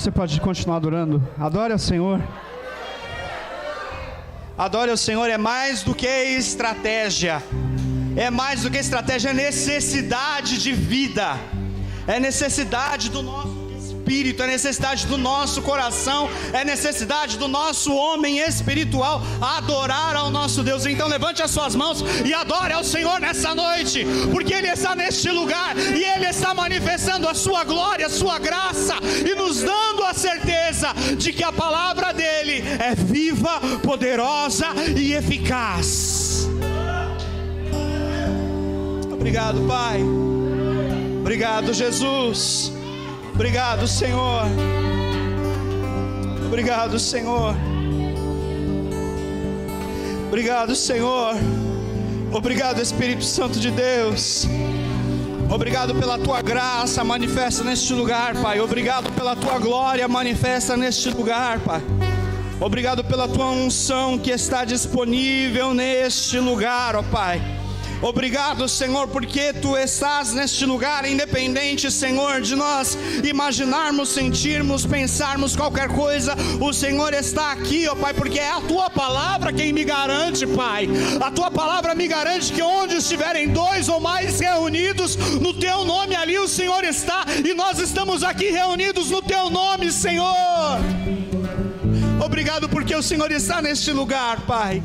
você pode continuar adorando. Adore ao Senhor. Adore ao Senhor. É mais do que estratégia. É mais do que estratégia, é necessidade de vida. É necessidade do nosso espírito, é necessidade do nosso coração, é necessidade do nosso homem espiritual adorar ao nosso Deus. Então levante as suas mãos e adore ao Senhor nessa noite, porque Ele está neste lugar e Ele está manifestando a sua glória, a sua graça e nos dando a certeza de que a palavra dEle é viva, poderosa e eficaz. Obrigado, Pai. Obrigado, Jesus. Obrigado, Senhor. Obrigado, Senhor. Obrigado, Senhor. Obrigado, Espírito Santo de Deus. Obrigado pela Tua graça manifesta neste lugar, Pai. Obrigado pela Tua glória manifesta neste lugar, Pai. Obrigado pela Tua unção que está disponível neste lugar, ó Pai. Obrigado, Senhor, porque Tu estás neste lugar, independente, Senhor, de nós imaginarmos, sentirmos, pensarmos qualquer coisa. O Senhor está aqui, ó Pai, porque é a Tua palavra quem me garante, Pai. A Tua palavra me garante que onde estiverem dois ou mais reunidos no Teu nome, ali o Senhor está, e nós estamos aqui reunidos no Teu nome, Senhor. Obrigado porque o Senhor está neste lugar, Pai.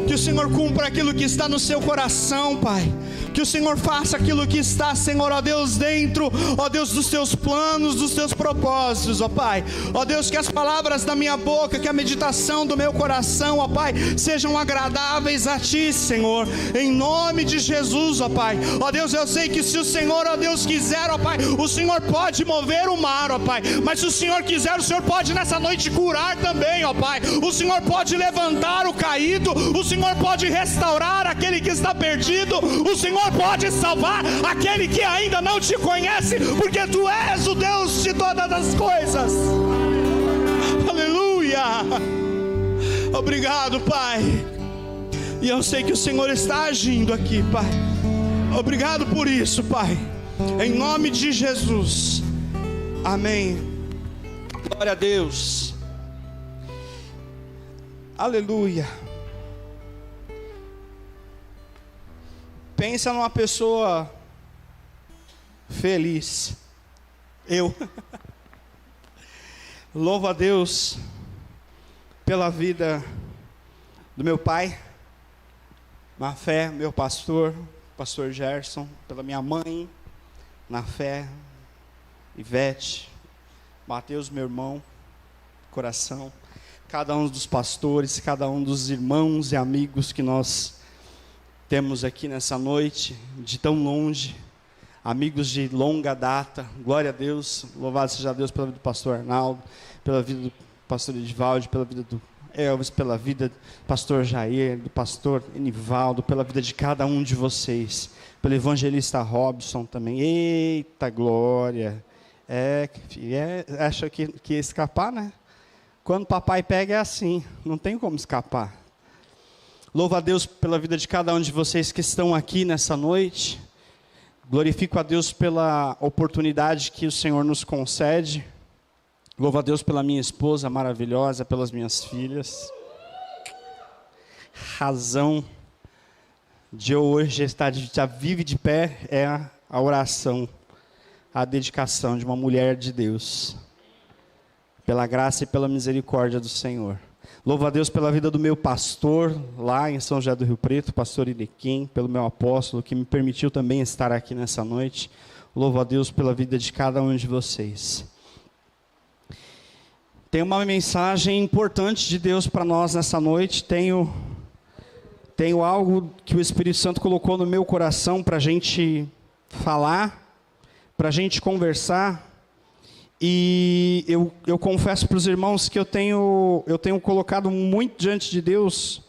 Que o Senhor cumpra aquilo que está no seu coração, Pai. Que o Senhor faça aquilo que está, Senhor, ó Deus, dentro, ó Deus, dos teus planos, dos teus propósitos, ó Pai. Ó Deus, que as palavras da minha boca, que a meditação do meu coração, ó Pai, sejam agradáveis a Ti, Senhor, em nome de Jesus, ó Pai. Ó Deus, eu sei que se o Senhor, ó Deus, quiser, ó Pai, o Senhor pode mover o mar, ó Pai. Mas se o Senhor quiser, o Senhor pode nessa noite curar também, ó Pai. O Senhor pode levantar o caído, o Senhor pode restaurar aquele que está perdido, o Senhor pode salvar aquele que ainda não te conhece, porque Tu és o Deus de todas as coisas. Aleluia. Obrigado, Pai. E eu sei que o Senhor está agindo aqui, Pai. Obrigado por isso, Pai. Em nome de Jesus. Amém. Glória a Deus. Aleluia. Pensa numa pessoa feliz. Eu. Louvo a Deus pela vida do meu pai, na fé, meu pastor Gerson, pela minha mãe, na fé, Ivete, Mateus, meu irmão, coração, cada um dos pastores, cada um dos irmãos e amigos que nós temos aqui nessa noite, de tão longe, amigos de longa data. Glória a Deus, louvado seja Deus pela vida do pastor Arnaldo, pela vida do pastor Edivaldo, pela vida do Elvis, pela vida do pastor Jair, do pastor Enivaldo, pela vida de cada um de vocês, pelo evangelista Robson também. Eita glória! Acha que ia escapar, né? Quando o papai pega é assim, não tem como escapar. Louvo a Deus pela vida de cada um de vocês que estão aqui nessa noite. Glorifico a Deus pela oportunidade que o Senhor nos concede. Louvo a Deus pela minha esposa maravilhosa, pelas minhas filhas. Razão de eu hoje estar vive de pé é a oração, a dedicação de uma mulher de Deus, pela graça e pela misericórdia do Senhor. Louvo a Deus pela vida do meu pastor lá em São José do Rio Preto, pastor Idequim, pelo meu apóstolo que me permitiu também estar aqui nessa noite. Louvo a Deus pela vida de cada um de vocês. Tem uma mensagem importante de Deus para nós nessa noite. Tenho algo que o Espírito Santo colocou no meu coração para a gente falar, para a gente conversar. E eu confesso para os irmãos que eu tenho colocado muito diante de Deus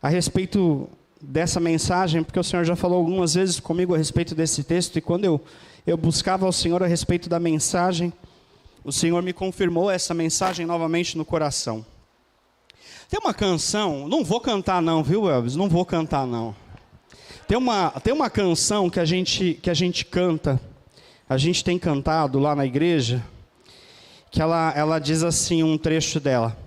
a respeito dessa mensagem, porque o Senhor já falou algumas vezes comigo a respeito desse texto, e quando eu buscava ao Senhor a respeito da mensagem, o Senhor me confirmou essa mensagem novamente no coração. Tem uma canção, não vou cantar não, viu, Elvis? Não vou cantar não. Tem uma canção que a gente canta, a gente tem cantado lá na igreja, que ela diz assim, um trecho dela: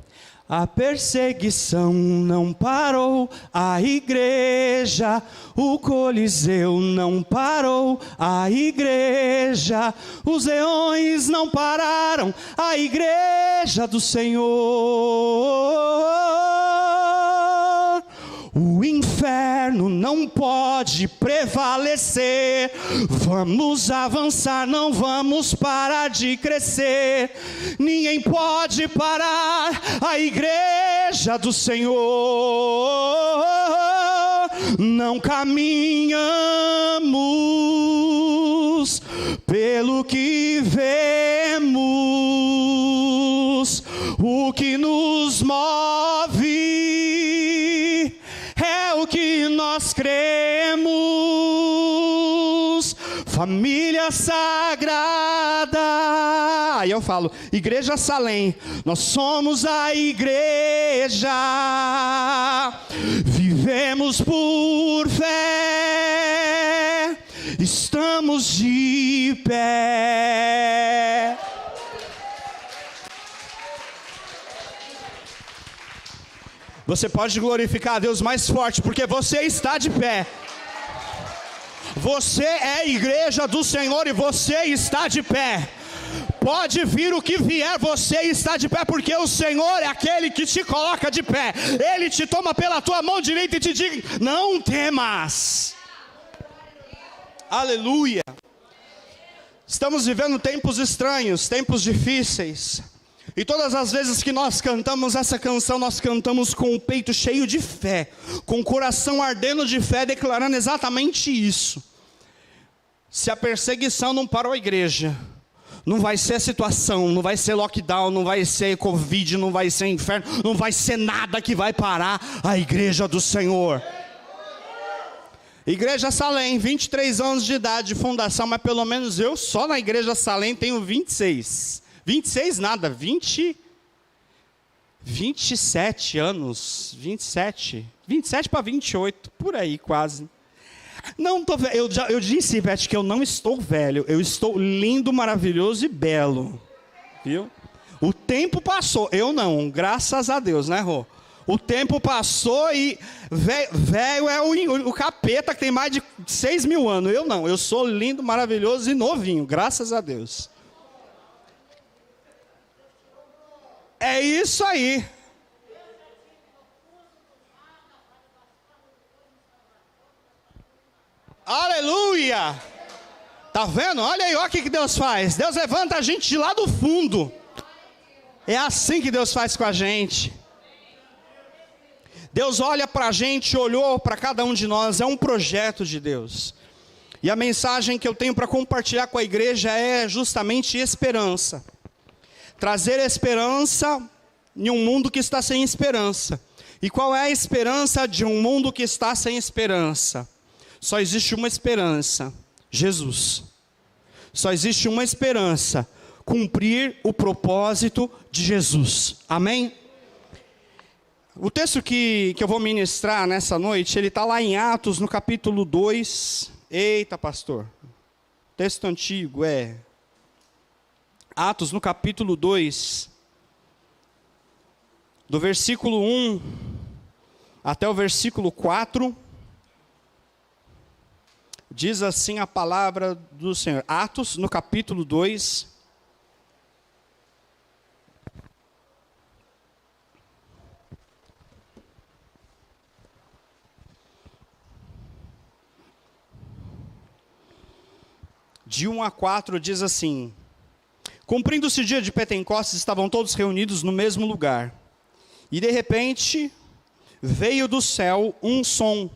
a perseguição não parou a igreja, o Coliseu não parou a igreja, os leões não pararam a igreja do Senhor. O inferno não pode prevalecer. Vamos avançar, não vamos parar de crescer. Ninguém pode parar a igreja do Senhor. Não caminhamos pelo que vemos. O que nos move é o que nós cremos. Família sagrada. Aí eu falo, Igreja Salem, nós somos a igreja. Vivemos por fé, estamos de pé. Você pode glorificar a Deus mais forte, porque você está de pé. Você é a igreja do Senhor e você está de pé. Pode vir o que vier, você está de pé, porque o Senhor é aquele que te coloca de pé. Ele te toma pela tua mão direita e te diz: não temas. Aleluia. Estamos vivendo tempos estranhos, tempos difíceis. E todas as vezes que nós cantamos essa canção, nós cantamos com o peito cheio de fé, com o coração ardendo de fé, declarando exatamente isso. Se a perseguição não parou a igreja, não vai ser a situação, não vai ser lockdown, não vai ser Covid, não vai ser inferno, não vai ser nada que vai parar a igreja do Senhor. Igreja Salem, 23 anos de idade de fundação, mas pelo menos eu só na Igreja Salem tenho 26. 26 nada, 27 anos, 27 para 28, por aí quase. Não tô velho, eu disse, Beth, que eu não estou velho, eu estou lindo, maravilhoso e belo, viu? O tempo passou, eu não, graças a Deus, né, Rô? O tempo passou e velho é o capeta que tem mais de 6 mil anos, eu não, eu sou lindo, maravilhoso e novinho, graças a Deus. É isso aí. Aleluia. Tá vendo? Olha aí, olha o que Deus faz. Deus levanta a gente de lá do fundo. É assim que Deus faz com a gente. Deus olha para a gente, olhou para cada um de nós. É um projeto de Deus. E a mensagem que eu tenho para compartilhar com a igreja é justamente esperança. Trazer esperança em um mundo que está sem esperança. E qual é a esperança de um mundo que está sem esperança? Só existe uma esperança: Jesus. Só existe uma esperança: cumprir o propósito de Jesus. Amém? O texto que eu vou ministrar nessa noite, ele está lá em Atos, no capítulo 2. Eita, pastor. Texto antigo, Atos, no capítulo 2, do versículo 1 até o versículo 4, diz assim a palavra do Senhor. Atos, no capítulo 2, de 1 a 4, diz assim: cumprindo-se o dia de Pentecostes, estavam todos reunidos no mesmo lugar. E de repente, veio do céu um som,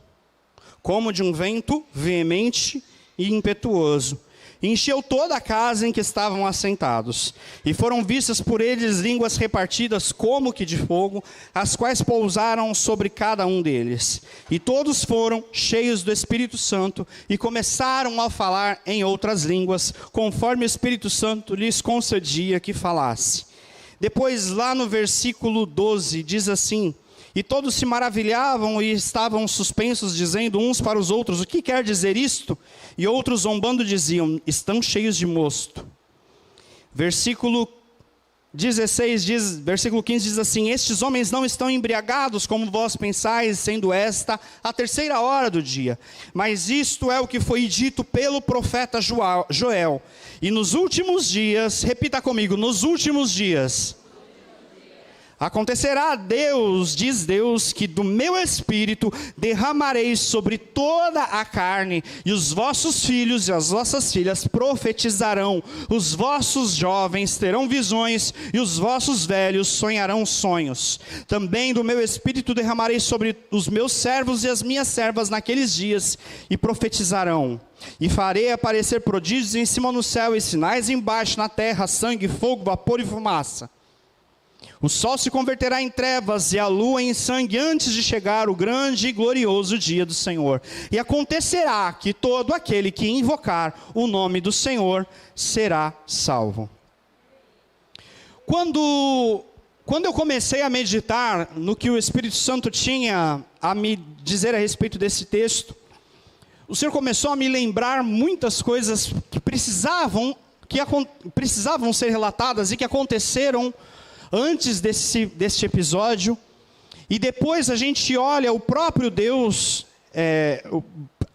como de um vento veemente e impetuoso. Encheu toda a casa em que estavam assentados. E foram vistas por eles línguas repartidas como que de fogo, as quais pousaram sobre cada um deles. E todos foram cheios do Espírito Santo e começaram a falar em outras línguas, conforme o Espírito Santo lhes concedia que falasse. Depois, lá no versículo 12, diz assim: e todos se maravilhavam e estavam suspensos, dizendo uns para os outros: o que quer dizer isto? E outros, zombando, diziam: estão cheios de mosto. Versículo 16 versículo 15 diz assim: estes homens não estão embriagados como vós pensais, sendo esta a 3ª hora do dia. Mas isto é o que foi dito pelo profeta Joel. E nos últimos dias, repita comigo, nos últimos dias, acontecerá, diz Deus, que do meu espírito derramarei sobre toda a carne, e os vossos filhos e as vossas filhas profetizarão, os vossos jovens terão visões, e os vossos velhos sonharão sonhos. Também do meu espírito derramarei sobre os meus servos e as minhas servas naqueles dias, e profetizarão. E farei aparecer prodígios em cima no céu, e sinais embaixo na terra, sangue, fogo, vapor e fumaça. O sol se converterá em trevas e a lua em sangue antes de chegar o grande e glorioso dia do Senhor. E acontecerá que todo aquele que invocar o nome do Senhor será salvo. Quando eu comecei a meditar no que o Espírito Santo tinha a me dizer a respeito desse texto, o Senhor começou a me lembrar muitas coisas que precisavam ser relatadas e que aconteceram antes deste episódio. E depois a gente olha o próprio Deus,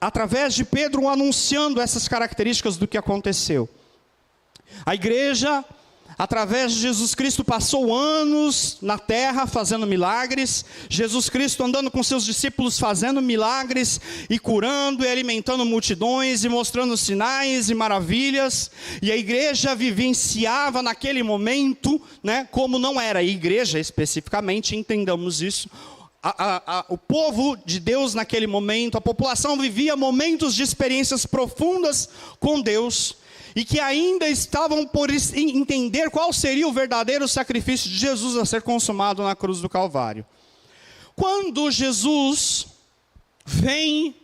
através de Pedro, anunciando essas características do que aconteceu. A igreja, através de Jesus Cristo, passou anos na terra fazendo milagres. Jesus Cristo andando com seus discípulos fazendo milagres e curando e alimentando multidões e mostrando sinais e maravilhas. E a igreja vivenciava naquele momento, como não era a igreja especificamente, entendamos isso. O povo de Deus naquele momento, a população vivia momentos de experiências profundas com Deus, e que ainda estavam por entender qual seria o verdadeiro sacrifício de Jesus a ser consumado na cruz do Calvário. Quando Jesus vem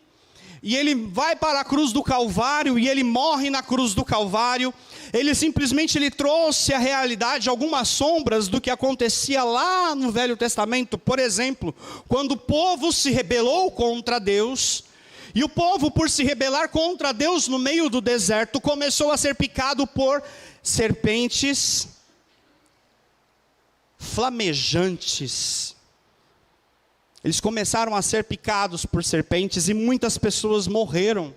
e ele vai para a cruz do Calvário e ele morre na cruz do Calvário, ele simplesmente trouxe à realidade algumas sombras do que acontecia lá no Velho Testamento. Por exemplo, quando o povo se rebelou contra Deus, e o povo, por se rebelar contra Deus no meio do deserto, começou a ser picado por serpentes flamejantes. Eles começaram a ser picados por serpentes e muitas pessoas morreram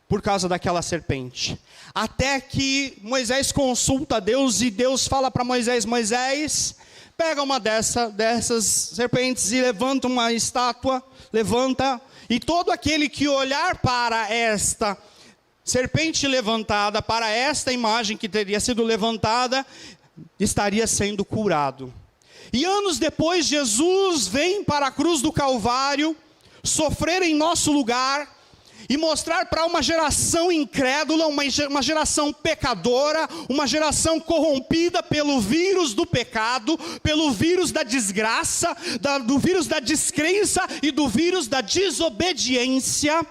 por causa daquela serpente. Até que Moisés consulta Deus e Deus fala para Moisés: Moisés, pega uma dessas serpentes e levanta uma estátua, e todo aquele que olhar para esta serpente levantada, para esta imagem que teria sido levantada, estaria sendo curado. E anos depois, Jesus vem para a cruz do Calvário, sofrer em nosso lugar, e mostrar para uma geração incrédula, uma geração pecadora, uma geração corrompida pelo vírus do pecado, pelo vírus da desgraça, do vírus da descrença e do vírus da desobediência.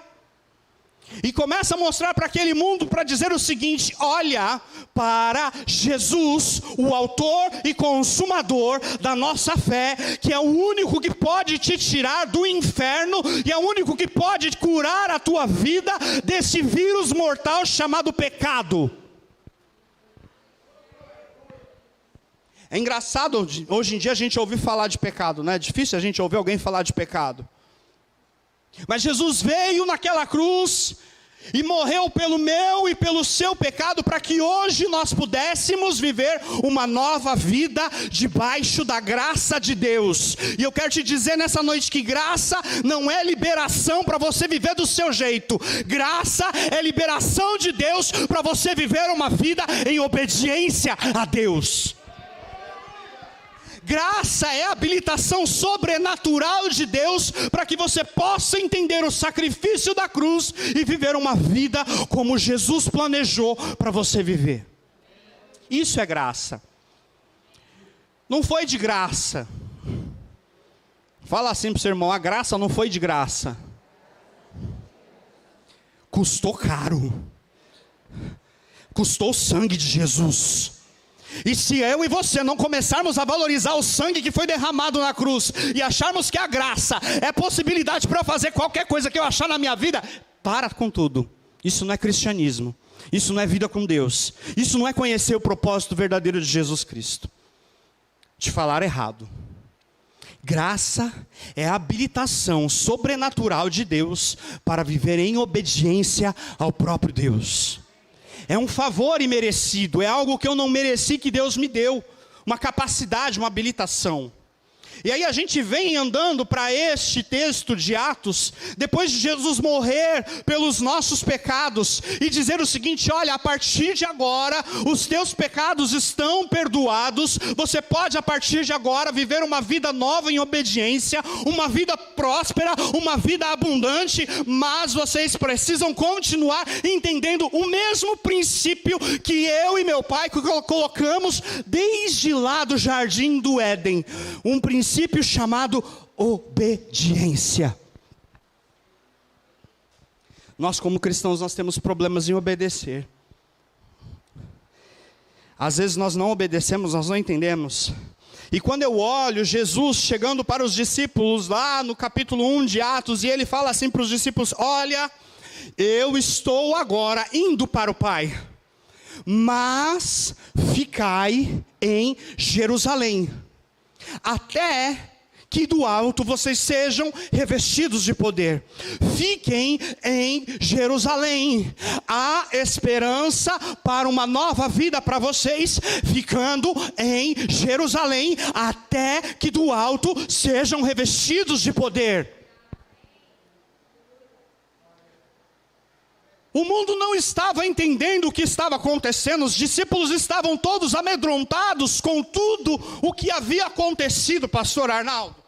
E começa a mostrar para aquele mundo, para dizer o seguinte: olha para Jesus, o autor e consumador da nossa fé, que é o único que pode te tirar do inferno, e é o único que pode curar a tua vida desse vírus mortal chamado pecado. É engraçado, hoje em dia a gente ouvir falar de pecado, não é difícil a gente ouvir alguém falar de pecado. Mas Jesus veio naquela cruz e morreu pelo meu e pelo seu pecado, para que hoje nós pudéssemos viver uma nova vida debaixo da graça de Deus. E eu quero te dizer nessa noite que graça não é liberação para você viver do seu jeito. Graça é liberação de Deus para você viver uma vida em obediência a Deus. Graça é a habilitação sobrenatural de Deus para que você possa entender o sacrifício da cruz e viver uma vida como Jesus planejou para você viver. Isso é graça. Não foi de graça. Fala assim para o seu irmão: a graça não foi de graça. Custou caro. Custou o sangue de Jesus. E se eu e você não começarmos a valorizar o sangue que foi derramado na cruz, e acharmos que a graça é possibilidade para eu fazer qualquer coisa que eu achar na minha vida, para com tudo. Isso não é cristianismo. Isso não é vida com Deus. Isso não é conhecer o propósito verdadeiro de Jesus Cristo. Te falar errado. Graça é a habilitação sobrenatural de Deus para viver em obediência ao próprio Deus. É um favor imerecido, é algo que eu não mereci que Deus me deu. Uma capacidade, uma habilitação. E aí a gente vem andando para este texto de Atos, depois de Jesus morrer pelos nossos pecados, e dizer o seguinte: olha, a partir de agora, os teus pecados estão perdoados, você pode a partir de agora viver uma vida nova em obediência, uma vida próspera, uma vida abundante, mas vocês precisam continuar entendendo o mesmo princípio que eu e meu pai colocamos desde lá do jardim do Éden, um princípio chamado obediência. Nós como cristãos, nós temos problemas em obedecer. Às vezes nós não obedecemos, nós não entendemos. E quando eu olho Jesus chegando para os discípulos lá no capítulo 1 de Atos, e ele fala assim para os discípulos: olha, eu estou agora indo para o Pai, mas ficai em Jerusalém, até que do alto vocês sejam revestidos de poder. Fiquem em Jerusalém. Há esperança para uma nova vida para vocês, ficando em Jerusalém, até que do alto sejam revestidos de poder. O mundo não estava entendendo o que estava acontecendo, os discípulos estavam todos amedrontados com tudo o que havia acontecido, pastor Arnaldo.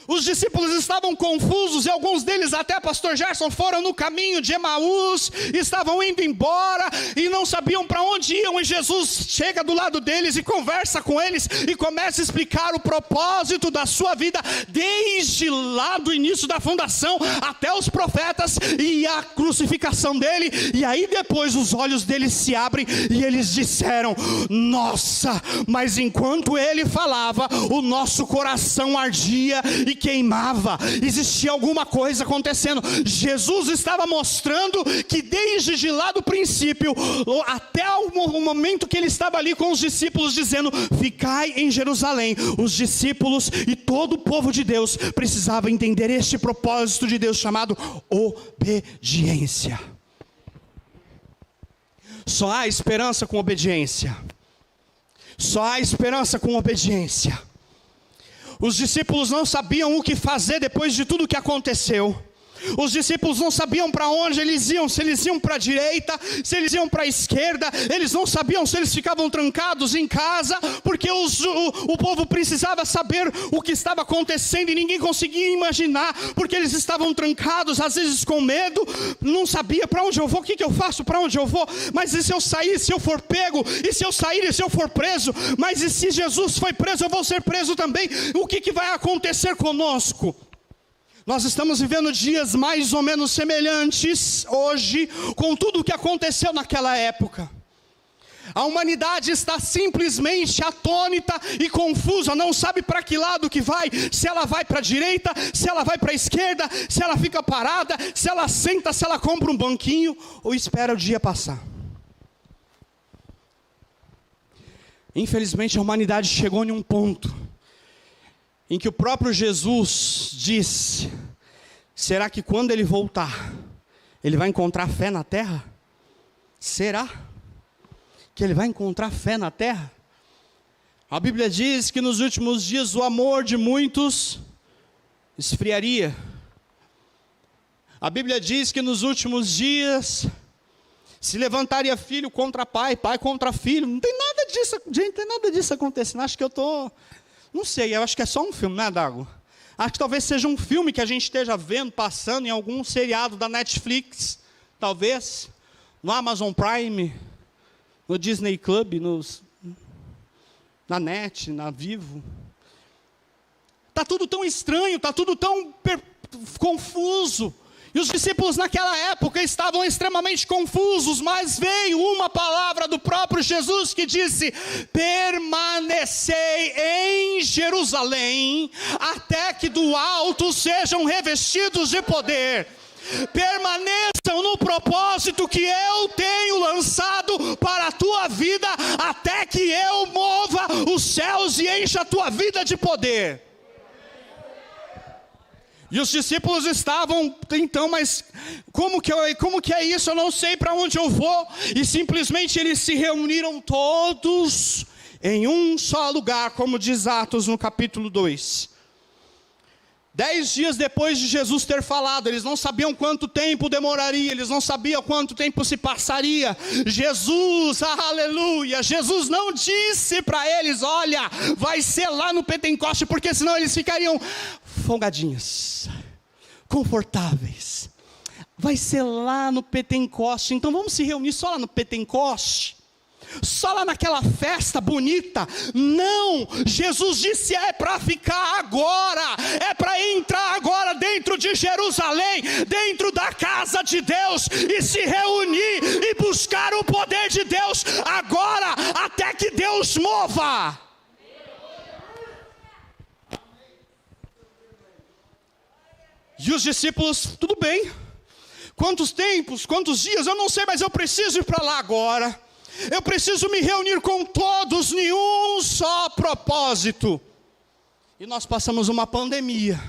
Os discípulos estavam confusos, e alguns deles até, pastor Gerson, foram no caminho de Emaús, estavam indo embora, e não sabiam para onde iam, e Jesus chega do lado deles, e conversa com eles, e começa a explicar o propósito da sua vida, desde lá do início da fundação, até os profetas, e a crucificação dele, e aí depois os olhos deles se abrem, e eles disseram: nossa, mas enquanto ele falava, o nosso coração ardia, e queimava, existia alguma coisa acontecendo. Jesus estava mostrando que desde de lá do princípio, até o momento que ele estava ali com os discípulos, dizendo: ficai em Jerusalém. Os discípulos e todo o povo de Deus precisavam entender este propósito de Deus chamado obediência. Só há esperança com obediência. Só há esperança com obediência. Os discípulos não sabiam o que fazer depois de tudo o que aconteceu. Os discípulos não sabiam para onde eles iam, se eles iam para a direita, se eles iam para a esquerda. Eles não sabiam se eles ficavam trancados em casa, porque o povo precisava saber o que estava acontecendo, e ninguém conseguia imaginar, porque eles estavam trancados, às vezes com medo, não sabia para onde eu vou, o que eu faço, para onde eu vou, mas e se eu sair, se eu for pego, e se eu sair, e se eu for preso, mas e se Jesus foi preso, eu vou ser preso também, o que vai acontecer conosco? Nós estamos vivendo dias mais ou menos semelhantes hoje, com tudo o que aconteceu naquela época. A humanidade está simplesmente atônita e confusa, não sabe para que lado que vai, se ela vai para a direita, se ela vai para a esquerda, se ela fica parada, se ela senta, se ela compra um banquinho, ou espera o dia passar. Infelizmente a humanidade chegou em um ponto em que o próprio Jesus disse: será que quando ele voltar, ele vai encontrar fé na terra? Será que ele vai encontrar fé na terra? A Bíblia diz que nos últimos dias o amor de muitos esfriaria. A Bíblia diz que nos últimos dias se levantaria filho contra pai, pai contra filho. Não tem nada disso, gente, não tem nada disso acontecendo. Acho que eu estou... Não sei, eu acho que é só um filme, né, Dago? Acho que talvez seja um filme que a gente esteja vendo, passando em algum seriado da Netflix, talvez, no Amazon Prime, no Disney Club, na Net, na Vivo. Está tudo tão estranho, está tudo tão confuso. E os discípulos naquela época estavam extremamente confusos, mas veio uma palavra do próprio Jesus que disse: permanecei em Jerusalém, até que do alto sejam revestidos de poder. Permaneçam no propósito que eu tenho lançado para a tua vida, até que eu mova os céus e encha a tua vida de poder. E os discípulos estavam, então, mas como que é isso? Eu não sei para onde eu vou. E simplesmente eles se reuniram todos em um só lugar, como diz Atos no capítulo 2. 10 dias depois de Jesus ter falado, eles não sabiam quanto tempo demoraria, eles não sabiam quanto tempo se passaria. Jesus, aleluia, Jesus não disse para eles, olha, vai ser lá no Pentecoste, porque senão eles ficariam folgadinhos, confortáveis. Vai ser lá no Pentecoste, então vamos se reunir só lá no Pentecoste. Só lá naquela festa bonita. Não, Jesus disse é para ficar agora, é para entrar agora dentro de Jerusalém, dentro da casa de Deus, e se reunir e buscar o poder de Deus agora, até que Deus mova. E os discípulos, tudo bem, quantos tempos, quantos dias, eu não sei, mas eu preciso ir para lá agora. Eu preciso me reunir com todos em um só propósito. E nós passamos uma pandemia,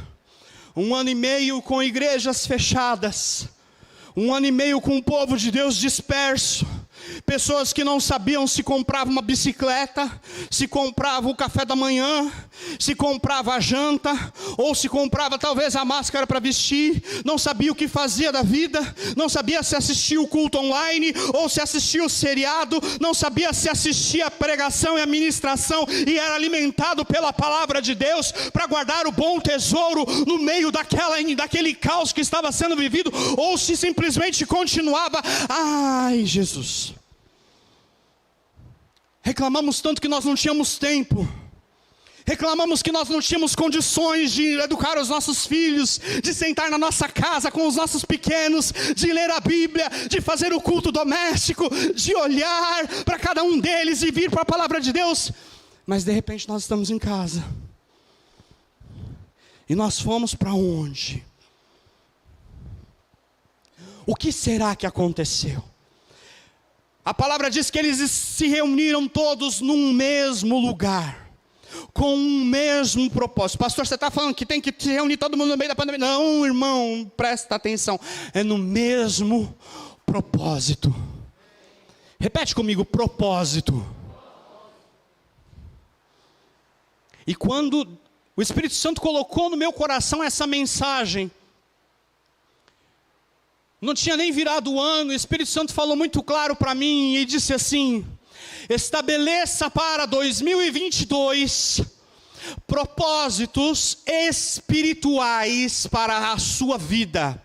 1 ano e meio com igrejas fechadas, 1 ano e meio com o povo de Deus disperso, pessoas que não sabiam se comprava uma bicicleta, se comprava o café da manhã, se comprava a janta, ou se comprava talvez a máscara para vestir, não sabia o que fazia da vida, não sabia se assistia o culto online, ou se assistia o seriado, não sabia se assistia a pregação e a ministração, e era alimentado pela palavra de Deus, para guardar o bom tesouro no meio daquele caos que estava sendo vivido, ou se simplesmente continuava, ai Jesus. Reclamamos tanto que nós não tínhamos tempo. Reclamamos que nós não tínhamos condições de educar os nossos filhos, de sentar na nossa casa com os nossos pequenos, de ler a Bíblia, de fazer o culto doméstico, de olhar para cada um deles e vir para a palavra de Deus. Mas de repente nós estamos em casa. E nós fomos para onde? O que será que aconteceu? A palavra diz que eles se reuniram todos num mesmo lugar, com um mesmo propósito. Pastor, você está falando que tem que se reunir todo mundo no meio da pandemia? Não, irmão, presta atenção. É no mesmo propósito. Repete comigo, propósito. E quando o Espírito Santo colocou no meu coração essa mensagem, não tinha nem virado o ano, o Espírito Santo falou muito claro para mim e disse assim: estabeleça para 2022 propósitos espirituais para a sua vida.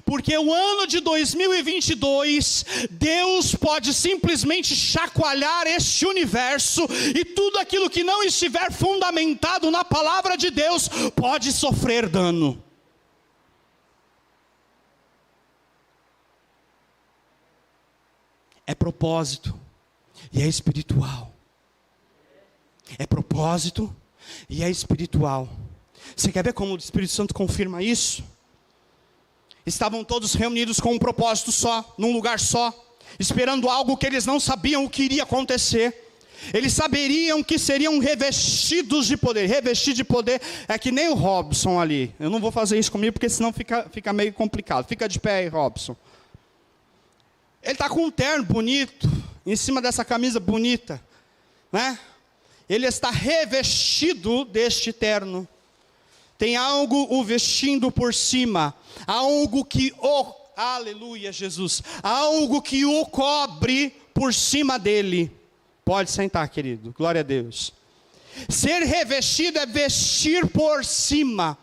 Porque o ano de 2022, Deus pode simplesmente chacoalhar este universo, e tudo aquilo que não estiver fundamentado na palavra de Deus, pode sofrer dano. É propósito e é espiritual. É propósito e é espiritual. Você quer ver como o Espírito Santo confirma isso? Estavam todos reunidos com um propósito só, num lugar só, esperando algo que eles não sabiam o que iria acontecer. Eles saberiam que seriam revestidos de poder. Revestir de poder é que nem o Robson ali. Eu não vou fazer isso comigo porque senão fica meio complicado. Fica de pé aí, Robson. Ele está com um terno bonito, em cima dessa camisa bonita, né? Ele está revestido deste terno. Tem algo o vestindo por cima, algo que aleluia Jesus, algo que o cobre por cima dele. Pode sentar, querido, glória a Deus. Ser revestido é vestir por cima,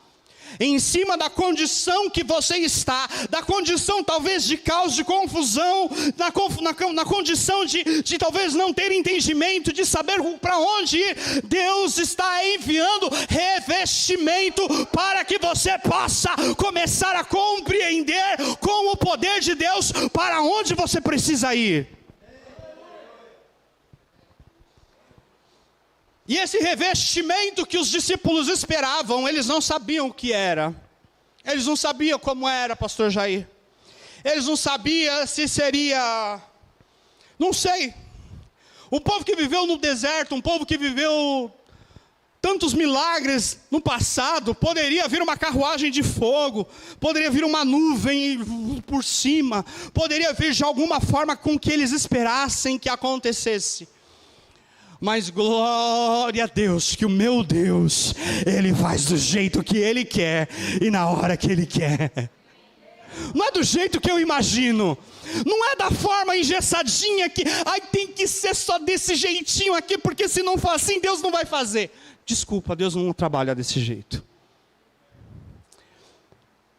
em cima da condição que você está, da condição talvez de caos, de confusão, na condição de talvez não ter entendimento, de saber para onde ir. Deus está enviando revestimento para que você possa começar a compreender com o poder de Deus para onde você precisa ir. E esse revestimento que os discípulos esperavam, eles não sabiam o que era. Eles não sabiam como era, pastor Jair. Eles não sabiam se seria, não sei. Um povo que viveu no deserto, um povo que viveu tantos milagres no passado, poderia vir uma carruagem de fogo, poderia vir uma nuvem por cima, poderia vir de alguma forma com que eles esperassem que acontecesse. Mas glória a Deus, que o meu Deus, Ele faz do jeito que Ele quer e na hora que Ele quer. Não é do jeito que eu imagino. Não é da forma engessadinha que tem que ser só desse jeitinho aqui, porque se não for assim, Deus não vai fazer. Desculpa, Deus não trabalha desse jeito.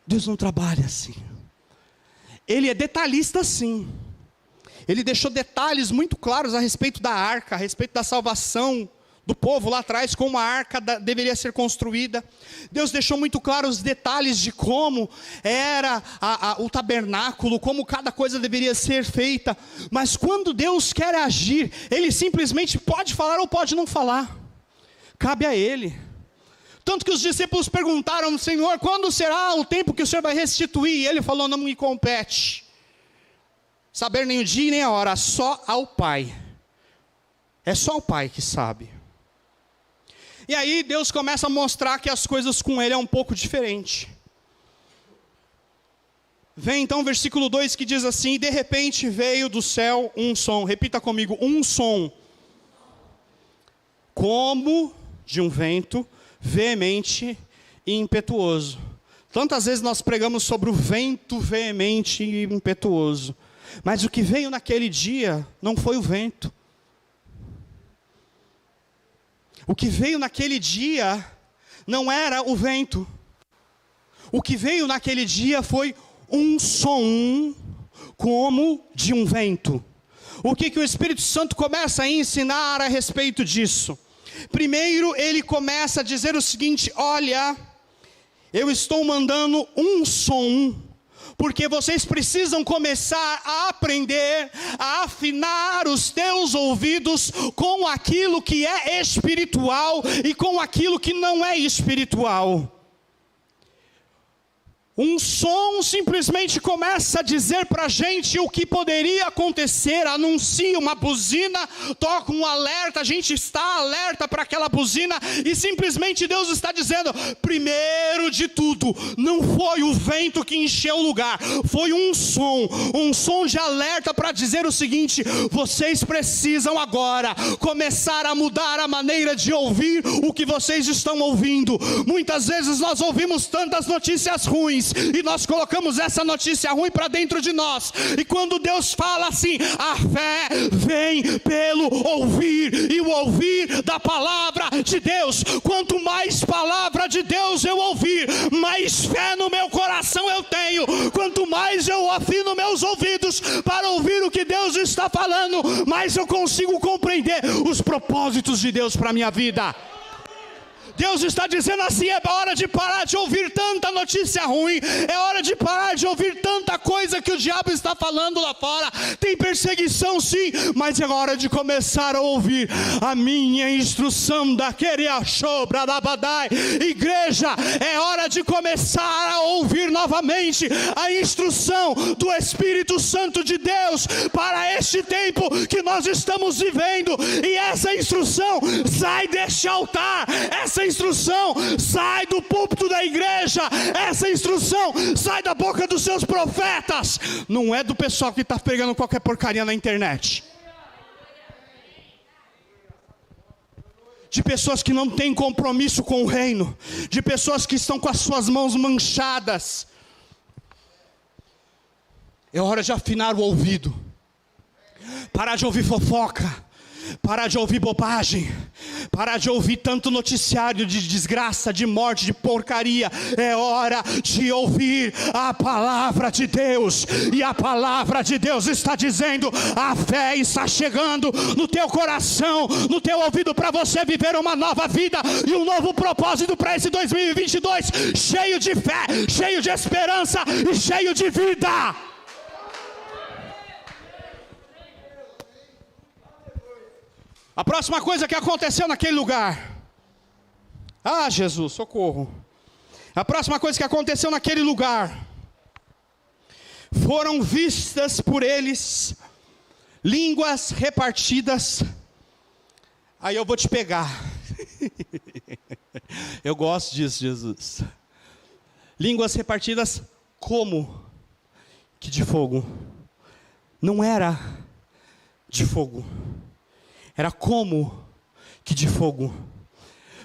Deus não trabalha assim. Ele é detalhista sim. Ele deixou detalhes muito claros a respeito da arca, a respeito da salvação do povo lá atrás, como a arca deveria ser construída. Deus deixou muito claros os detalhes de como era o tabernáculo, como cada coisa deveria ser feita. Mas quando Deus quer agir, Ele simplesmente pode falar ou pode não falar. Cabe a Ele. Tanto que os discípulos perguntaram: Senhor, quando será o tempo que o Senhor vai restituir? E Ele falou: não me compete saber nem o dia nem a hora, só ao Pai. É só o Pai que sabe. E aí Deus começa a mostrar que as coisas com Ele é um pouco diferente. Vem então o versículo 2 que diz assim: e de repente veio do céu um som. Repita comigo: um som. Como de um vento veemente e impetuoso. Tantas vezes nós pregamos sobre o vento veemente e impetuoso. Mas o que veio naquele dia não foi o vento. O que veio naquele dia não era o vento. O que veio naquele dia foi um som como de um vento. O que o Espírito Santo começa a ensinar a respeito disso? Primeiro ele começa a dizer o seguinte: olha, eu estou mandando um som, porque vocês precisam começar a aprender, a afinar os teus ouvidos com aquilo que é espiritual e com aquilo que não é espiritual. Um som simplesmente começa a dizer para a gente o que poderia acontecer, anuncia uma buzina, toca um alerta, a gente está alerta para aquela buzina, e simplesmente Deus está dizendo: primeiro de tudo, não foi o vento que encheu o lugar, foi um som de alerta para dizer o seguinte: vocês precisam agora começar a mudar a maneira de ouvir o que vocês estão ouvindo. Muitas vezes nós ouvimos tantas notícias ruins, e nós colocamos essa notícia ruim para dentro de nós. E quando Deus fala assim: a fé vem pelo ouvir, e o ouvir da palavra de Deus. Quanto mais palavra de Deus eu ouvir, mais fé no meu coração eu tenho. Quanto mais eu afino meus ouvidos para ouvir o que Deus está falando, mais eu consigo compreender os propósitos de Deus para a minha vida. Deus está dizendo assim: é hora de parar de ouvir tanta notícia ruim, é hora de parar de ouvir tanta coisa que o diabo está falando lá fora. Tem perseguição sim, mas é hora de começar a ouvir a minha instrução daquele achobra da badai. Igreja, é hora de começar a ouvir novamente a instrução do Espírito Santo de Deus para este tempo que nós estamos vivendo. E essa instrução sai deste altar, essa instrução sai do púlpito da igreja, essa instrução sai da boca dos seus profetas, não é do pessoal que está pregando qualquer porcaria na internet, de pessoas que não têm compromisso com o reino, de pessoas que estão com as suas mãos manchadas. É hora de afinar o ouvido, parar de ouvir fofoca, parar de ouvir bobagem, parar de ouvir tanto noticiário de desgraça, de morte, de porcaria. É hora de ouvir a palavra de Deus, e a palavra de Deus está dizendo: a fé está chegando no teu coração, no teu ouvido, para você viver uma nova vida e um novo propósito para esse 2022, cheio de fé, cheio de esperança e cheio de vida. A próxima coisa que aconteceu naquele lugar, Jesus, socorro, A próxima coisa que aconteceu naquele lugar, foram vistas por eles línguas repartidas. Aí eu vou te pegar. Eu gosto disso, Jesus. Línguas repartidas como que de fogo. Não era de fogo, era como que de fogo.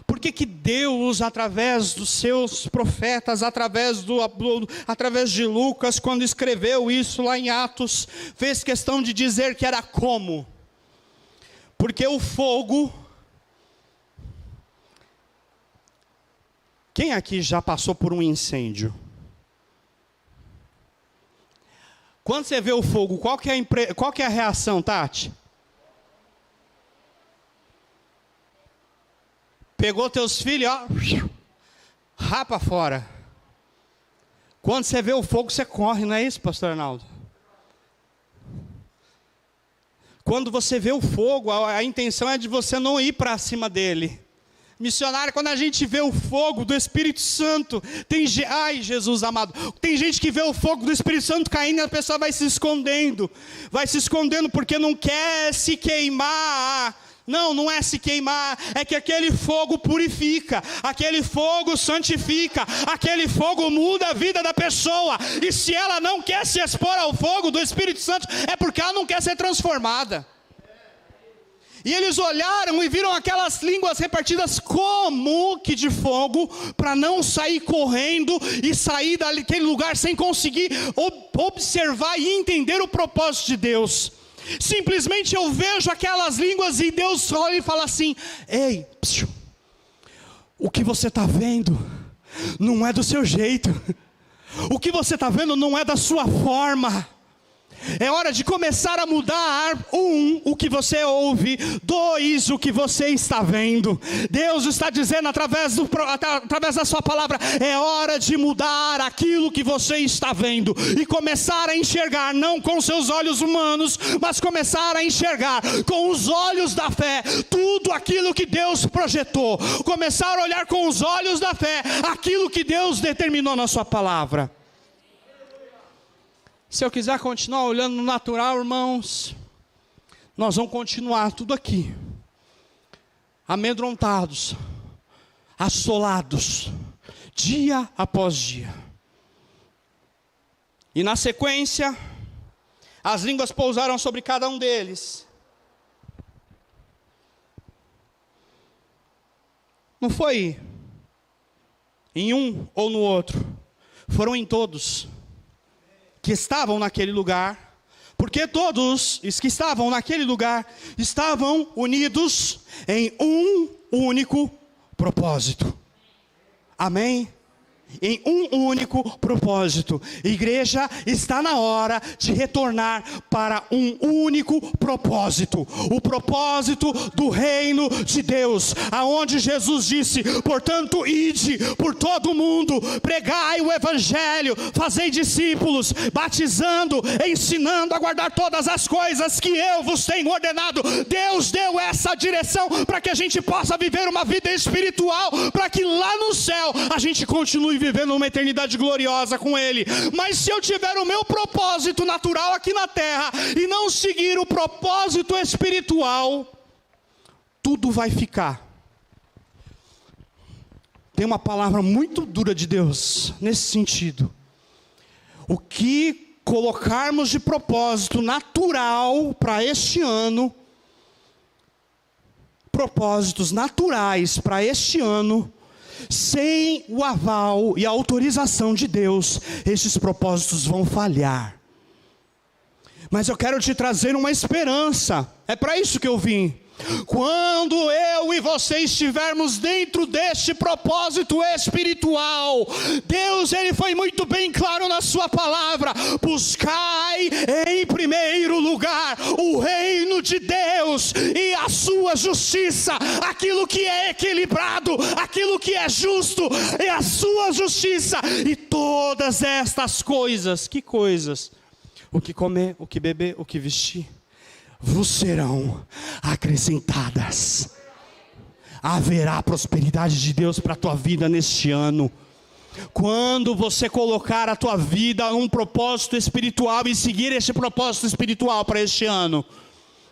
Por que que Deus, através dos seus profetas, através de Lucas, quando escreveu isso lá em Atos, fez questão de dizer que era como? Porque o fogo... Quem aqui já passou por um incêndio? Quando você vê o fogo, qual que é a reação, Tati? Pegou teus filhos, ó, rapa fora. Quando você vê o fogo, você corre, não é isso, pastor Arnaldo? Quando você vê o fogo, a intenção é de você não ir para cima dele. Missionário, quando a gente vê o fogo do Espírito Santo, ai Jesus amado, tem gente que vê o fogo do Espírito Santo caindo e a pessoa vai se escondendo porque não quer se queimar. Não, não é se queimar, é que aquele fogo purifica, aquele fogo santifica, aquele fogo muda a vida da pessoa. E se ela não quer se expor ao fogo do Espírito Santo, é porque ela não quer ser transformada. E eles olharam e viram aquelas línguas repartidas como que de fogo, para não sair correndo e sair daquele lugar sem conseguir observar e entender o propósito de Deus. Simplesmente eu vejo aquelas línguas e Deus olha e fala assim: ei, o que você está vendo não é do seu jeito, o que você está vendo não é da sua forma. É hora de começar a mudar, o que você ouve, 2, o que você está vendo. Deus está dizendo através da sua palavra, é hora de mudar aquilo que você está vendo, e começar a enxergar, não com seus olhos humanos, mas começar a enxergar com os olhos da fé, tudo aquilo que Deus projetou. Começar a olhar com os olhos da fé, aquilo que Deus determinou na sua palavra. Se eu quiser continuar olhando no natural, irmãos, nós vamos continuar tudo aqui, amedrontados, assolados, dia após dia. E na sequência, as línguas pousaram sobre cada um deles. Não foi em um ou no outro, foram em todos que estavam naquele lugar, porque todos os que estavam naquele lugar estavam unidos em um único propósito. Amém? Em um único propósito. Igreja, está na hora de retornar para um único propósito, o propósito do reino de Deus, aonde Jesus disse: portanto ide por todo o mundo, pregai o evangelho, fazei discípulos, batizando, ensinando a guardar todas as coisas que eu vos tenho ordenado. Deus deu essa direção para que a gente possa viver uma vida espiritual, para que lá no céu a gente continue vivendo uma eternidade gloriosa com Ele. Mas se eu tiver o meu propósito natural aqui na terra e não seguir o propósito espiritual, tudo vai ficar. Tem uma palavra muito dura de Deus nesse sentido. O que colocarmos de propósito natural para este ano, propósitos naturais para este ano, sem o aval e a autorização de Deus, esses propósitos vão falhar. Mas eu quero te trazer uma esperança, é para isso que eu vim. Quando eu e você estivermos dentro deste propósito espiritual, Deus, Ele foi muito bem claro na sua palavra: buscai em primeiro lugar o reino de Deus e a sua justiça, aquilo que é equilibrado, aquilo que é justo, e a sua justiça, e todas estas coisas. Que coisas? O que comer, o que beber, o que vestir, vos serão acrescentadas. Haverá prosperidade de Deus para a tua vida neste ano. Quando você colocar a tua vida num propósito espiritual e seguir esse propósito espiritual para este ano.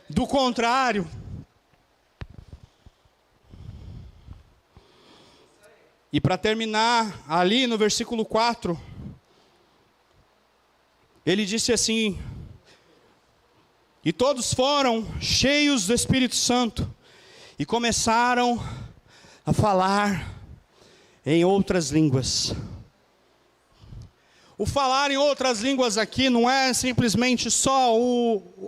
Do contrário, e para terminar, ali no versículo 4, ele disse assim: e todos foram cheios do Espírito Santo e começaram a falar em outras línguas. O falar em outras línguas aqui não é simplesmente só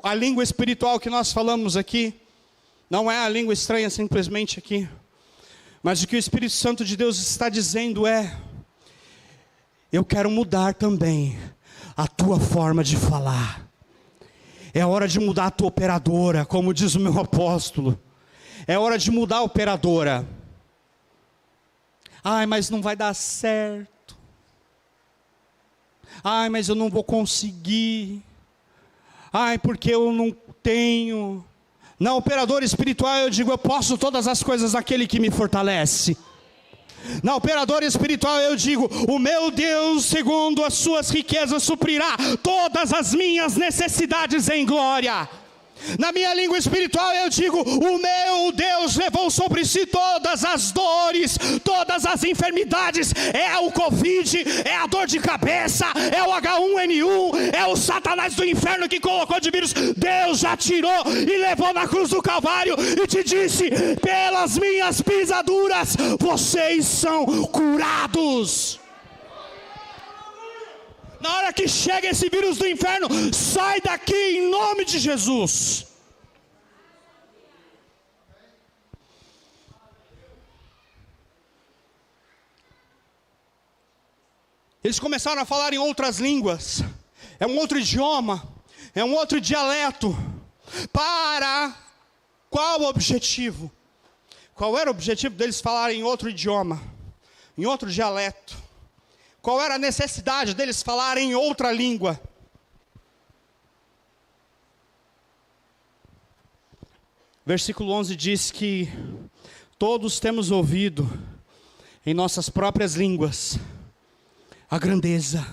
a língua espiritual que nós falamos aqui. Não é a língua estranha simplesmente aqui. Mas o que o Espírito Santo de Deus está dizendo é: eu quero mudar também a tua forma de falar. É hora de mudar a tua operadora, como diz o meu apóstolo. É hora de mudar a operadora. Ai, mas não vai dar certo. Ai, mas eu não vou conseguir. Ai, porque eu não tenho. Na operadora espiritual eu digo: eu posso todas as coisas naquele que me fortalece. Na operadora espiritual eu digo: o meu Deus, segundo as suas riquezas, suprirá todas as minhas necessidades em glória. Na minha língua espiritual eu digo: o meu Deus levou sobre si todas as dores, todas as enfermidades. É o Covid, é a dor de cabeça, é o H1N1, é o Satanás do inferno que colocou de vírus. Deus já tirou e levou na cruz do Calvário e te disse: pelas minhas pisaduras vocês são curados. Na hora que chega esse vírus do inferno, sai daqui em nome de Jesus. Eles começaram a falar em outras línguas. É um outro idioma, é um outro dialeto. Para qual o objetivo? Qual era o objetivo deles falarem em outro idioma, em outro dialeto? Qual era a necessidade deles falarem em outra língua? Versículo 11 diz que todos temos ouvido em nossas próprias línguas a grandeza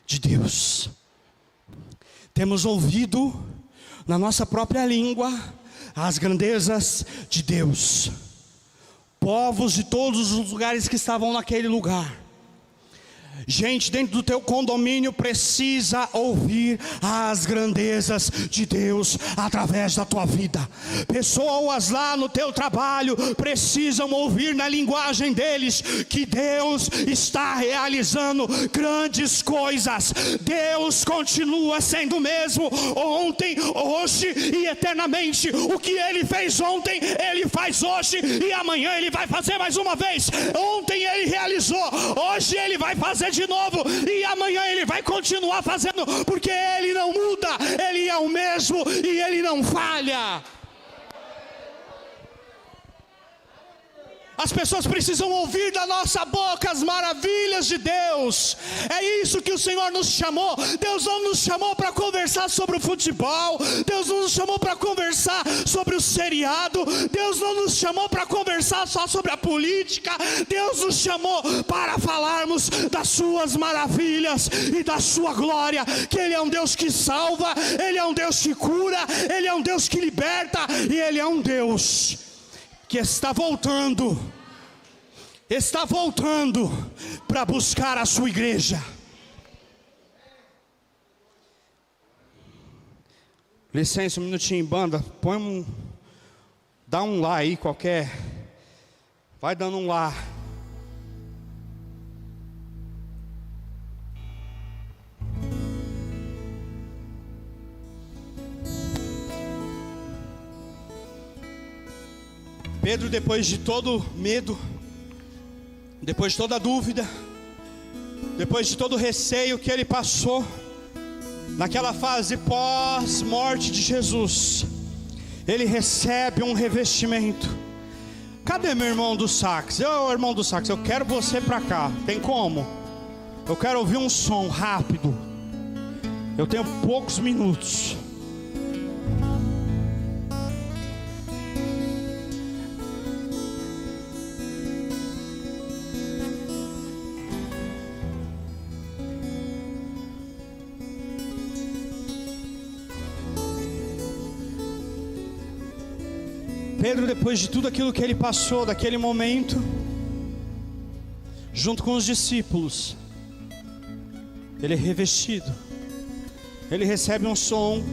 de Deus. Temos ouvido na nossa própria língua as grandezas de Deus. Povos de todos os lugares que estavam naquele lugar. Gente dentro do teu condomínio precisa ouvir as grandezas de Deus através da tua vida. Pessoas lá no teu trabalho precisam ouvir na linguagem deles que Deus está realizando grandes coisas. Deus continua sendo o mesmo ontem, hoje e eternamente. O que Ele fez ontem, Ele faz hoje e amanhã Ele vai fazer mais uma vez. Ontem Ele realizou, hoje Ele vai fazer de novo e amanhã Ele vai continuar fazendo, porque Ele não muda, Ele é o mesmo e Ele não falha. As pessoas precisam ouvir da nossa boca as maravilhas de Deus. É isso que o Senhor nos chamou. Deus não nos chamou para conversar sobre o futebol. Deus não nos chamou para conversar sobre o seriado. Deus não nos chamou para conversar só sobre a política. Deus nos chamou para falarmos das suas maravilhas e da sua glória. Que Ele é um Deus que salva, Ele é um Deus que cura, Ele é um Deus que liberta e Ele é um Deus que está voltando para buscar a sua igreja. Licença, um minutinho, banda, dá um lá aí qualquer, vai dando um lá. Pedro, depois de todo medo, depois de toda dúvida, depois de todo receio que ele passou, naquela fase pós-morte de Jesus, ele recebe um revestimento. Cadê meu irmão do sax? Irmão do sax, eu quero você pra cá. Tem como? Eu quero ouvir um som rápido. Eu tenho poucos minutos. Pedro, depois de tudo aquilo que ele passou, daquele momento, junto com os discípulos, ele é revestido, ele recebe um som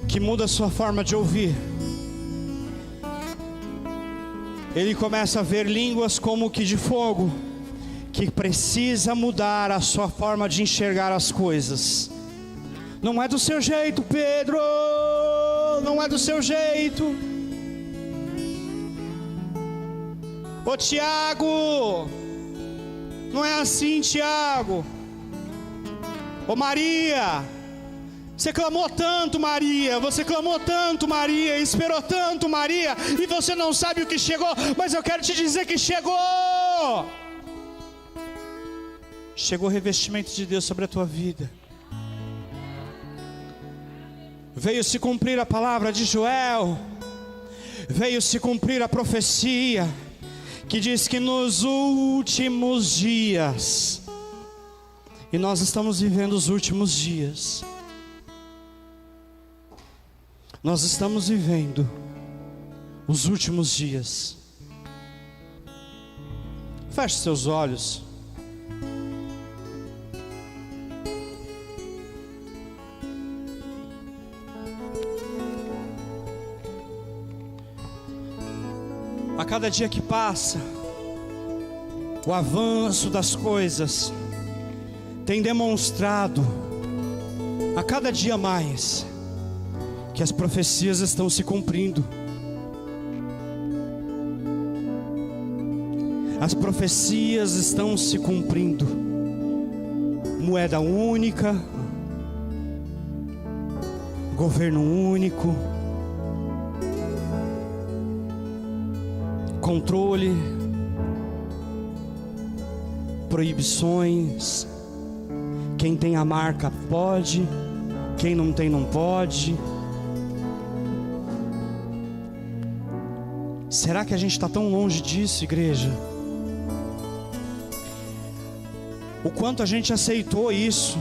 que muda a sua forma de ouvir. Ele começa a ver línguas como que de fogo, que precisa mudar a sua forma de enxergar as coisas. Não é do seu jeito, Pedro, não é do seu jeito. Ô Tiago, não é assim, Tiago. Ô Maria, você clamou tanto, Maria, você clamou tanto, Maria, esperou tanto, Maria, e você não sabe o que chegou, mas eu quero te dizer que chegou. Chegou o revestimento de Deus sobre a tua vida. Veio se cumprir a palavra de Joel, veio se cumprir a profecia que diz que nos últimos dias, e nós estamos vivendo os últimos dias, nós estamos vivendo os últimos dias. Feche seus olhos. A cada dia que passa, o avanço das coisas tem demonstrado a cada dia mais que as profecias estão se cumprindo. As profecias estão se cumprindo. Moeda única, governo único, controle, proibições. Quem tem a marca pode, quem não tem não pode. Será que a gente está tão longe disso, igreja? O quanto a gente aceitou isso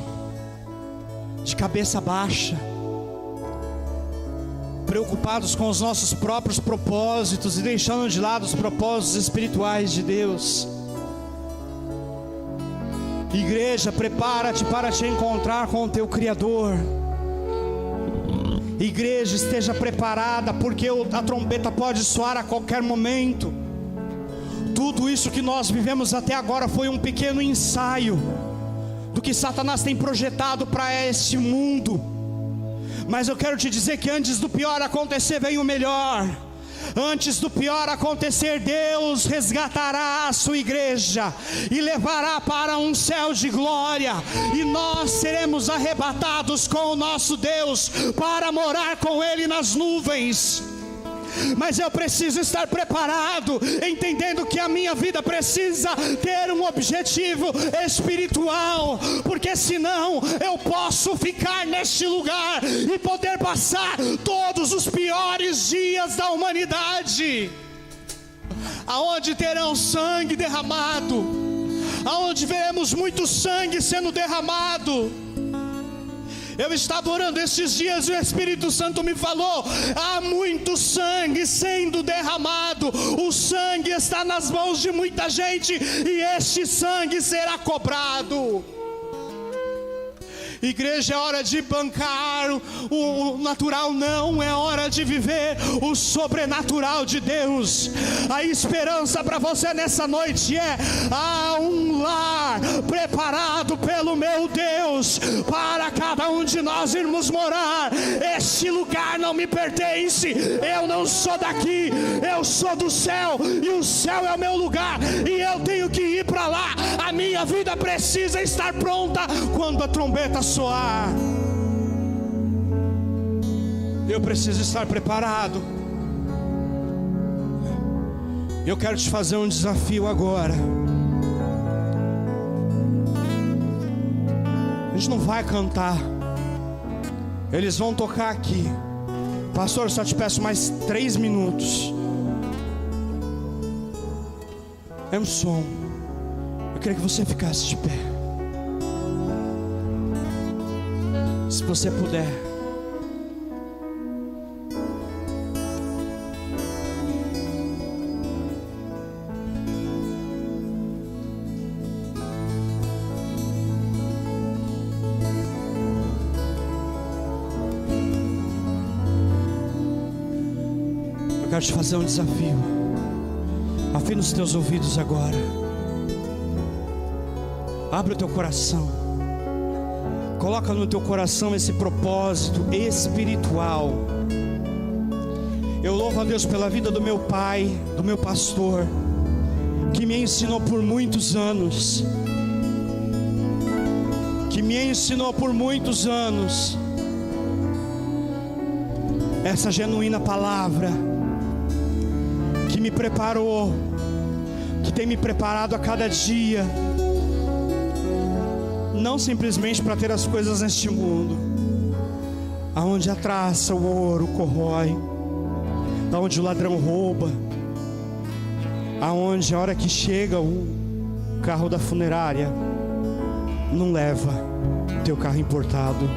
de cabeça baixa, preocupados com os nossos próprios propósitos e deixando de lado os propósitos espirituais de Deus. Igreja, prepara-te para te encontrar com o teu Criador. Igreja, esteja preparada, porque a trombeta pode soar a qualquer momento. Tudo isso que nós vivemos até agora foi um pequeno ensaio do que Satanás tem projetado para este mundo. Mas eu quero te dizer que antes do pior acontecer vem o melhor. Antes do pior acontecer, Deus resgatará a sua igreja e levará para um céu de glória, e nós seremos arrebatados com o nosso Deus para morar com Ele nas nuvens. Mas eu preciso estar preparado, entendendo que a minha vida precisa ter um objetivo espiritual, porque senão eu posso ficar neste lugar e poder passar todos os piores dias da humanidade, aonde terão sangue derramado, aonde veremos muito sangue sendo derramado. Eu estava orando esses dias e o Espírito Santo me falou: há muito sangue sendo derramado, o sangue está nas mãos de muita gente, e este sangue será cobrado. Igreja, é hora de bancar o natural, não, é hora de viver o sobrenatural de Deus. A esperança para você nessa noite é: há um lar preparado pelo meu Deus para cada um de nós irmos morar. Este lugar não me pertence, eu não sou daqui, eu sou do céu, e o céu é o meu lugar, e eu tenho que ir para lá. A minha vida precisa estar pronta quando a trombeta soar. Eu preciso estar preparado. Eu quero te fazer um desafio agora. A gente não vai cantar, eles vão tocar aqui. Pastor, eu só te peço mais 3 minutos. É um som. Eu queria que você ficasse de pé, se você puder. quero te fazer um desafio. Afina os teus ouvidos agora. Abre o teu coração. Coloca no teu coração esse propósito espiritual. Eu louvo a Deus pela vida do meu pai, do meu pastor, que me ensinou por muitos anos. Essa genuína palavra que me preparou, que tem me preparado a cada dia, não simplesmente para ter as coisas neste mundo, aonde a traça, o ouro corrói, aonde o ladrão rouba, aonde a hora que chega o carro da funerária, não leva teu carro importado,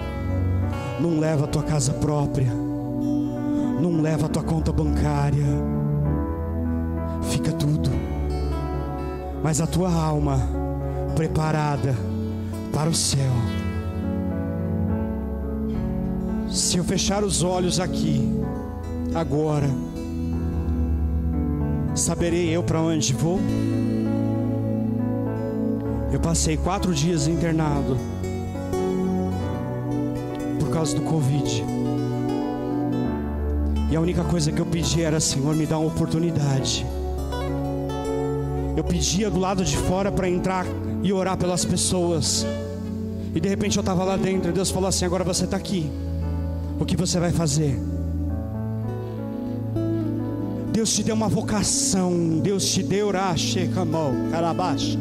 não leva a tua casa própria, não leva a tua conta bancária, fica tudo, mas a tua alma preparada para o céu. Se eu fechar os olhos aqui, agora, saberei eu para onde vou? Eu passei 4 dias internado por causa do Covid. E a única coisa que eu pedi era: Senhor, me dá uma oportunidade. Eu pedia do lado de fora para entrar e orar pelas pessoas. E de repente eu estava lá dentro e Deus falou assim: agora você está aqui. O que você vai fazer? Deus te deu uma vocação. Deus te deu Carabash.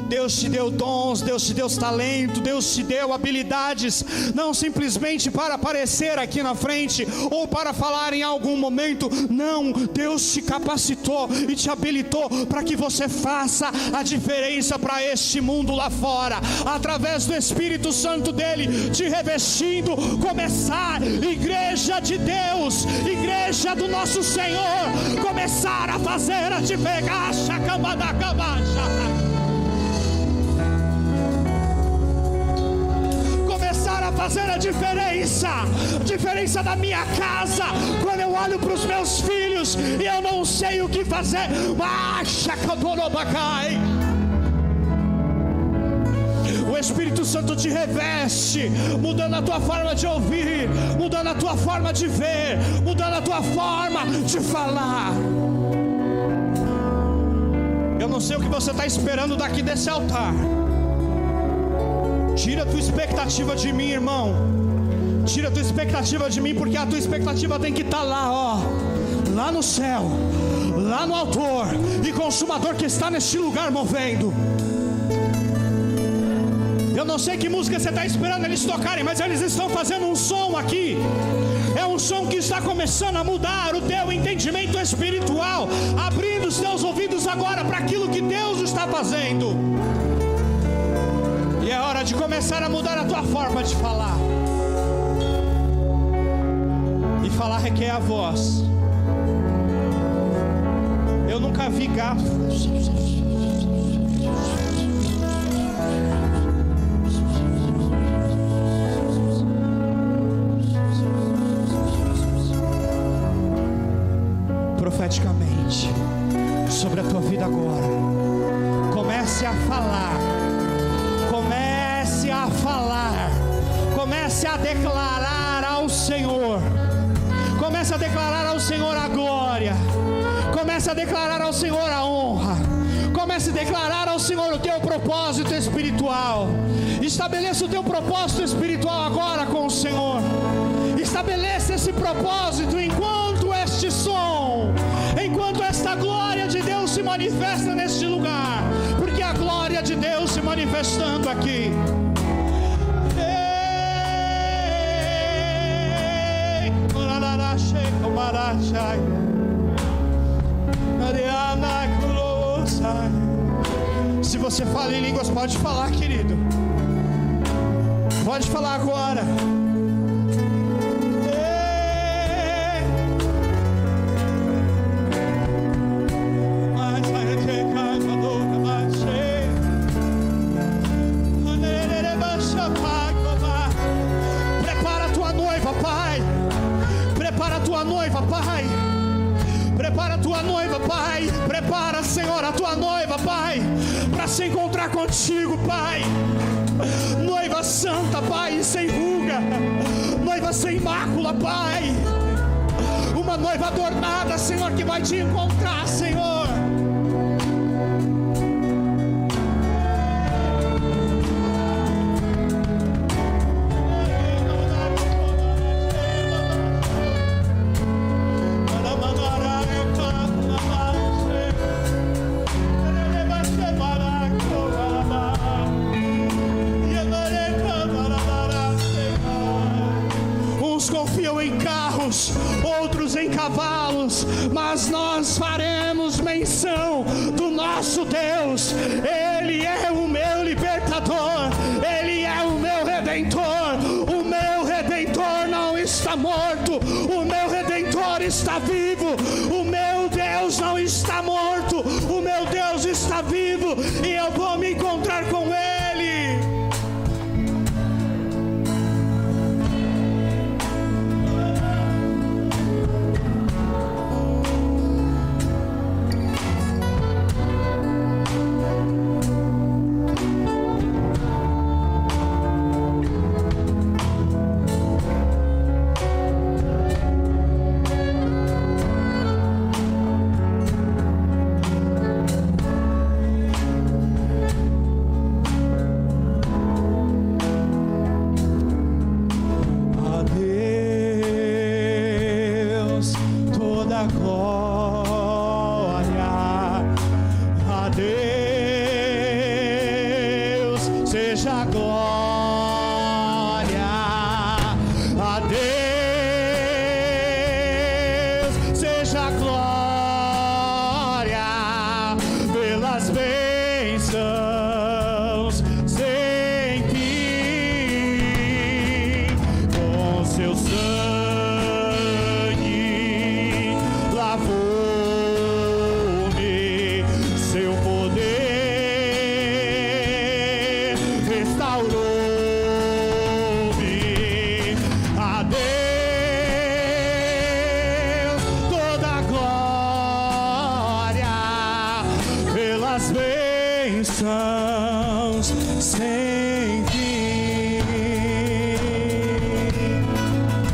Deus te deu dons, Deus te deu talento, Deus te deu habilidades, não simplesmente para aparecer aqui na frente ou para falar em algum momento. Não, Deus te capacitou e te habilitou para que você faça a diferença para este mundo lá fora, através do Espírito Santo dele te revestindo. Começar, igreja de Deus, igreja do nosso Senhor, começar a fazer a diferença. Fazer a diferença da minha casa. Quando eu olho para os meus filhos e eu não sei o que fazer, o Espírito Santo te reveste, mudando a tua forma de ouvir, mudando a tua forma de ver, mudando a tua forma de falar. Eu não sei o que você está esperando daqui desse altar. Tira a tua expectativa de mim, irmão. Tira a tua expectativa de mim, porque a tua expectativa tem que estar lá, ó, lá no céu, lá no autor e consumador que está neste lugar movendo. Eu não sei que música você está esperando eles tocarem, mas eles estão fazendo um som aqui. É um som que está começando a mudar o teu entendimento espiritual, abrindo os teus ouvidos agora para aquilo que Deus está fazendo. E é hora de começar a mudar a tua forma de falar. E falar requer a voz. Eu nunca vi gato. Profeticamente sobre a tua vida agora, comece a falar. Comece a falar, comece a declarar ao Senhor, comece a declarar ao Senhor a glória, comece a declarar ao Senhor a honra, comece a declarar ao Senhor o teu propósito espiritual. Estabeleça o teu propósito espiritual agora com o Senhor. Estabeleça esse propósito enquanto este som, enquanto esta glória de Deus se manifesta neste lugar, porque a glória de Deus se manifestando aqui. Se você fala em línguas, pode falar, querido. Pode falar agora. tua noiva, Pai. Prepara a tua noiva, Pai. Prepara, Senhor, a tua noiva, Pai, para se encontrar contigo, Pai. Noiva santa, Pai, sem ruga. Noiva sem mácula, Pai. Uma noiva adornada, Senhor, que vai te encontrar, Senhor. Outros em cavalos, mas nós faremos menção do nosso Deus. Ele é o meu libertador, Ele é o meu redentor. O meu redentor não está morto, o meu redentor está vivo. O meu Deus não está morto, o meu Deus está vivo, e eu vou me encontrar com Ele.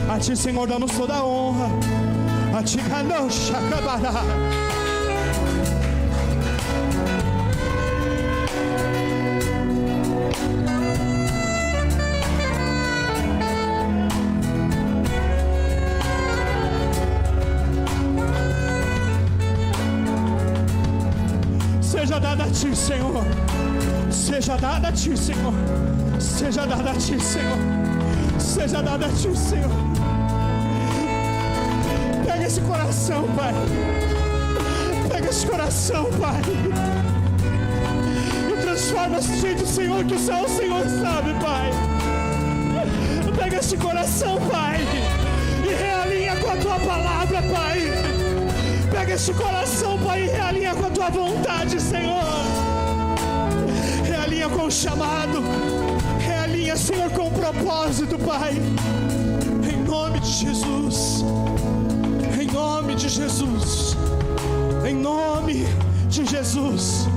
A Ti, Senhor, damos toda a honra. A Ti, Kadosh, Akabará. Seja dada a Ti, Senhor. Seja dada a Ti, Senhor. Seja dada a Ti, Senhor. Seja dada a Ti, Senhor. Pega esse coração, Pai. Pega esse coração, Pai, e transforma esse jeito, Senhor, que só o Senhor sabe, Pai. Pega esse coração, Pai, e realinha com a Tua palavra, Pai. Pega esse coração, Pai, e realinha com a Tua vontade, Senhor. Realinha com o chamado. Realinha, Senhor, com o propósito, Pai. Em nome de Jesus. Em nome de Jesus. Em nome de Jesus.